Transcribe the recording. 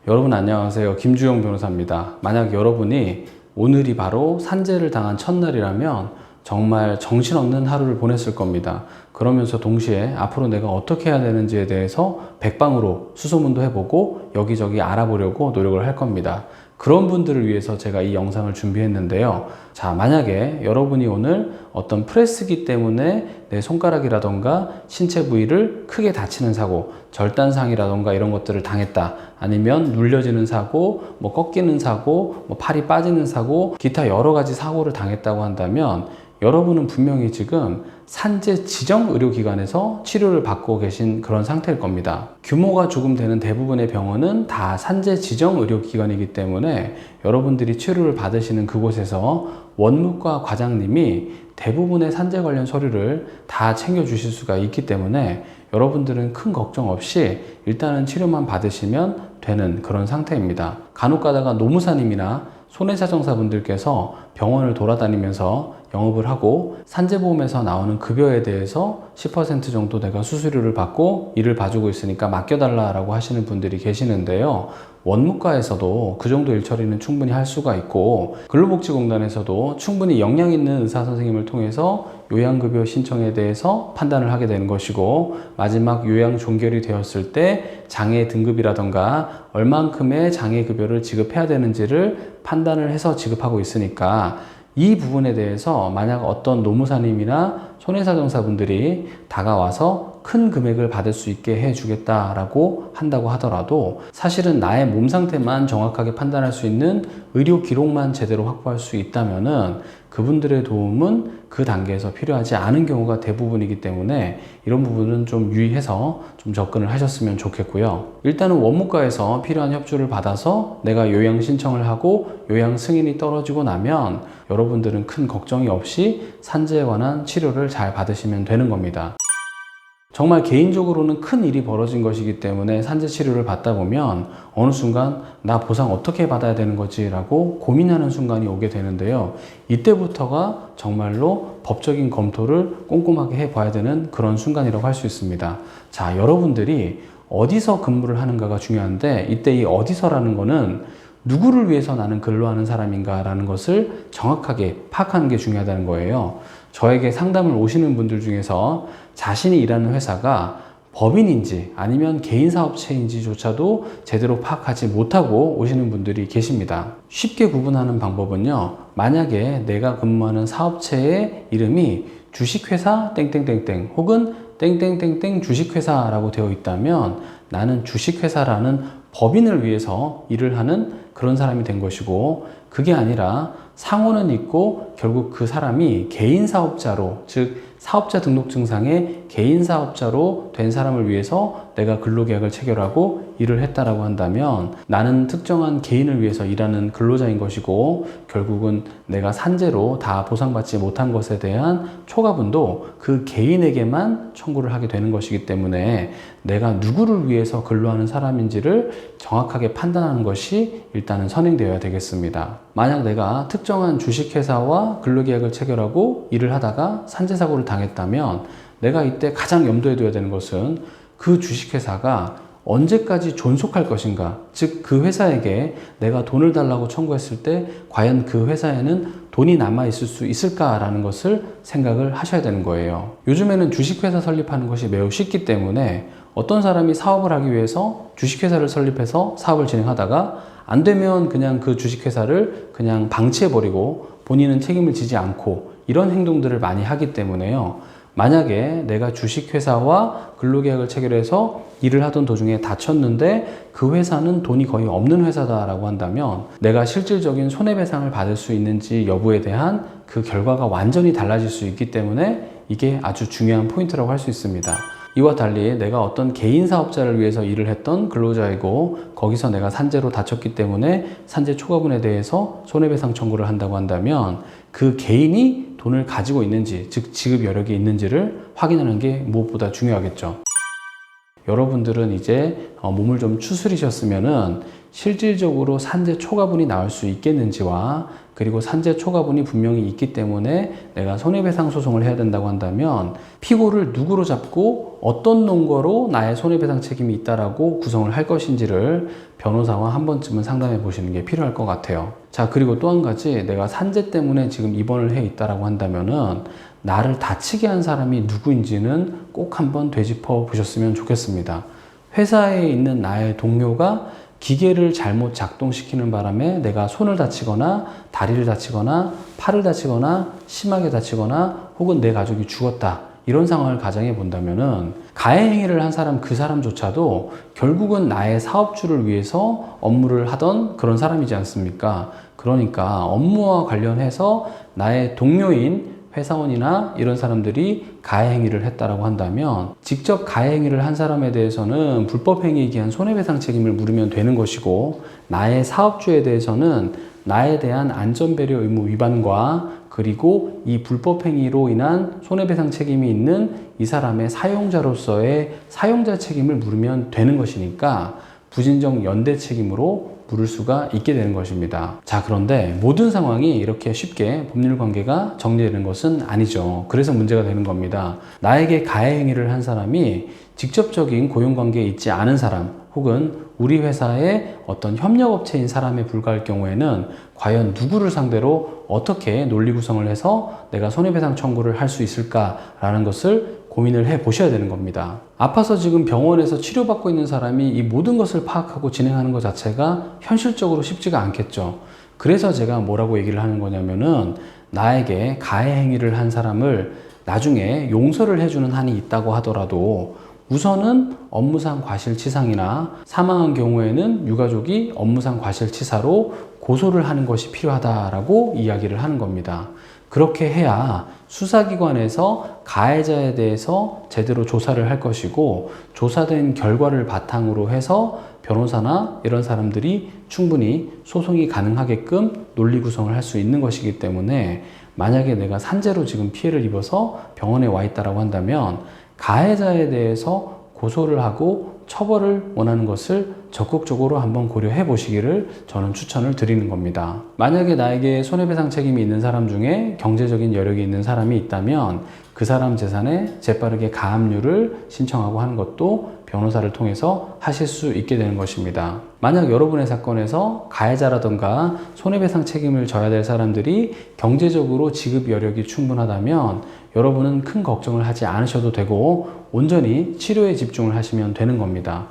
여러분 안녕하세요. 김주영 변호사입니다. 만약 여러분이 오늘이 바로 산재를 당한 첫날이라면 정말 정신없는 하루를 보냈을 겁니다. 그러면서 동시에 앞으로 내가 어떻게 해야 되는지에 대해서 백방으로 수소문도 해보고 여기저기 알아보려고 노력을 할 겁니다. 그런 분들을 위해서 제가 이 영상을 준비했는데요. 자, 만약에 여러분이 오늘 어떤 프레스기 때문에 내 손가락이라던가 신체 부위를 크게 다치는 사고, 절단상이라던가 이런 것들을 당했다. 아니면 눌려지는 사고, 꺾이는 사고, 팔이 빠지는 사고, 기타 여러 가지 사고를 당했다고 한다면 여러분은 분명히 지금 산재 지정 의료기관에서 치료를 받고 계신 그런 상태일 겁니다. 규모가 조금 되는 대부분의 병원은 다 산재 지정 의료기관이기 때문에 여러분들이 치료를 받으시는 그곳에서 원무과 과장님이 대부분의 산재 관련 서류를 다 챙겨주실 수가 있기 때문에 여러분들은 큰 걱정 없이 일단은 치료만 받으시면 되는 그런 상태입니다. 간혹 가다가 노무사님이나 손해사정사분들께서 병원을 돌아다니면서 영업을 하고 산재보험에서 나오는 급여에 대해서 10% 정도 내가 수수료를 받고 일을 봐주고 있으니까 맡겨달라고 하시는 분들이 계시는데요. 원무과에서도 그 정도 일처리는 충분히 할 수가 있고, 근로복지공단에서도 충분히 역량 있는 의사 선생님을 통해서 요양급여 신청에 대해서 판단을 하게 되는 것이고, 마지막 요양 종결이 되었을 때 장애 등급이라던가 얼만큼의 장애급여를 지급해야 되는지를 판단을 해서 지급하고 있으니까 이 부분에 대해서 만약 어떤 노무사님이나 손해사정사분들이 다가와서 큰 금액을 받을 수 있게 해주겠다라고 한다고 하더라도 사실은 나의 몸 상태만 정확하게 판단할 수 있는 의료 기록만 제대로 확보할 수 있다면은 그분들의 도움은 그 단계에서 필요하지 않은 경우가 대부분이기 때문에 이런 부분은 좀 유의해서 좀 접근을 하셨으면 좋겠고요. 일단은 원무과에서 필요한 협조를 받아서 내가 요양 신청을 하고 요양 승인이 떨어지고 나면 여러분들은 큰 걱정이 없이 산재에 관한 치료를 잘 받으시면 되는 겁니다. 정말 개인적으로는 큰 일이 벌어진 것이기 때문에 산재 치료를 받다 보면 어느 순간 나 보상 어떻게 받아야 되는 거지 라고 고민하는 순간이 오게 되는데요. 이때부터가 정말로 법적인 검토를 꼼꼼하게 해봐야 되는 그런 순간이라고 할 수 있습니다. 자, 여러분들이 어디서 근무를 하는가가 중요한데, 이때 이 어디서라는 거는 누구를 위해서 나는 근로하는 사람인가 라는 것을 정확하게 파악하는 게 중요하다는 거예요. 저에게 상담을 오시는 분들 중에서 자신이 일하는 회사가 법인인지 아니면 개인사업체인지조차도 제대로 파악하지 못하고 오시는 분들이 계십니다. 쉽게 구분하는 방법은요, 만약에 내가 근무하는 사업체의 이름이 주식회사 땡땡땡땡 혹은 땡땡땡땡 주식회사라고 되어 있다면 나는 주식회사라는 법인을 위해서 일을 하는 그런 사람이 된 것이고, 그게 아니라 상호는 있고 결국 그 사람이 개인사업자로, 즉 사업자 등록증상에 개인사업자로 된 사람을 위해서 내가 근로계약을 체결하고 일을 했다라고 한다면 나는 특정한 개인을 위해서 일하는 근로자인 것이고, 결국은 내가 산재로 다 보상받지 못한 것에 대한 초과분도 그 개인에게만 청구를 하게 되는 것이기 때문에 내가 누구를 위해서 근로하는 사람인지를 정확하게 판단하는 것이 일단은 선행되어야 되겠습니다. 만약 내가 특정한 주식회사와 근로계약을 체결하고 일을 하다가 산재사고를 당했다면 내가 이때 가장 염두에 둬야 되는 것은 그 주식회사가 언제까지 존속할 것인가, 즉 그 회사에게 내가 돈을 달라고 청구했을 때 과연 그 회사에는 돈이 남아있을 수 있을까라는 것을 생각을 하셔야 되는 거예요. 요즘에는 주식회사 설립하는 것이 매우 쉽기 때문에 어떤 사람이 사업을 하기 위해서 주식회사를 설립해서 사업을 진행하다가 안 되면 그냥 그 주식회사를 그냥 방치해버리고 본인은 책임을 지지 않고 이런 행동들을 많이 하기 때문에요. 만약에 내가 주식회사와 근로계약을 체결해서 일을 하던 도중에 다쳤는데 그 회사는 돈이 거의 없는 회사다라고 한다면 내가 실질적인 손해배상을 받을 수 있는지 여부에 대한 그 결과가 완전히 달라질 수 있기 때문에 이게 아주 중요한 포인트라고 할 수 있습니다. 이와 달리 내가 어떤 개인 사업자를 위해서 일을 했던 근로자이고 거기서 내가 산재로 다쳤기 때문에 산재 초과분에 대해서 손해배상 청구를 한다고 한다면 그 개인이 돈을 가지고 있는지, 즉 지급 여력이 있는지를 확인하는 게 무엇보다 중요하겠죠. 여러분들은 이제 몸을 좀 추스리셨으면은 실질적으로 산재 초과분이 나올 수 있겠는지와 그리고 산재 초과분이 분명히 있기 때문에 내가 손해배상 소송을 해야 된다고 한다면 피고를 누구로 잡고 어떤 논거로 나의 손해배상 책임이 있다라고 구성을 할 것인지를 변호사와 한 번쯤은 상담해 보시는 게 필요할 것 같아요. 자, 그리고 또 한 가지, 내가 산재 때문에 지금 입원을 해 있다라고 한다면은 나를 다치게 한 사람이 누구인지는 꼭 한번 되짚어 보셨으면 좋겠습니다. 회사에 있는 나의 동료가 기계를 잘못 작동시키는 바람에 내가 손을 다치거나 다리를 다치거나 팔을 다치거나 심하게 다치거나 혹은 내 가족이 죽었다, 이런 상황을 가정해 본다면은 가해행위를 한 사람 그 사람조차도 결국은 나의 사업주를 위해서 업무를 하던 그런 사람이지 않습니까? 그러니까 업무와 관련해서 나의 동료인 회사원이나 이런 사람들이 가해행위를 했다라고 한다면 직접 가해행위를 한 사람에 대해서는 불법행위에 기한 손해배상 책임을 물으면 되는 것이고, 나의 사업주에 대해서는 나에 대한 안전배려 의무 위반과 그리고 이 불법행위로 인한 손해배상 책임이 있는 이 사람의 사용자로서의 사용자 책임을 물으면 되는 것이니까 부진정 연대 책임으로 물을 수가 있게 되는 것입니다. 자, 그런데 모든 상황이 이렇게 쉽게 법률 관계가 정리되는 것은 아니죠. 그래서 문제가 되는 겁니다. 나에게 가해행위를 한 사람이 직접적인 고용관계에 있지 않은 사람 혹은 우리 회사의 어떤 협력업체인 사람에 불과할 경우에는 과연 누구를 상대로 어떻게 논리 구성을 해서 내가 손해배상 청구를 할 수 있을까라는 것을 고민을 해 보셔야 되는 겁니다. 아파서 지금 병원에서 치료받고 있는 사람이 이 모든 것을 파악하고 진행하는 것 자체가 현실적으로 쉽지가 않겠죠. 그래서 제가 뭐라고 얘기를 하는 거냐면은 나에게 가해 행위를 한 사람을 나중에 용서를 해주는 한이 있다고 하더라도 우선은 업무상 과실치상이나 사망한 경우에는 유가족이 업무상 과실치사로 고소를 하는 것이 필요하다라고 이야기를 하는 겁니다. 그렇게 해야 수사기관에서 가해자에 대해서 제대로 조사를 할 것이고, 조사된 결과를 바탕으로 해서 변호사나 이런 사람들이 충분히 소송이 가능하게끔 논리 구성을 할 수 있는 것이기 때문에 만약에 내가 산재로 지금 피해를 입어서 병원에 와 있다라고 한다면 가해자에 대해서 고소를 하고 처벌을 원하는 것을 적극적으로 한번 고려해 보시기를 저는 추천을 드리는 겁니다. 만약에 나에게 손해배상 책임이 있는 사람 중에 경제적인 여력이 있는 사람이 있다면 그 사람 재산에 재빠르게 가압류를 신청하고 하는 것도 변호사를 통해서 하실 수 있게 되는 것입니다. 만약 여러분의 사건에서 가해자라던가 손해배상 책임을 져야 될 사람들이 경제적으로 지급 여력이 충분하다면 여러분은 큰 걱정을 하지 않으셔도 되고 온전히 치료에 집중을 하시면 되는 겁니다.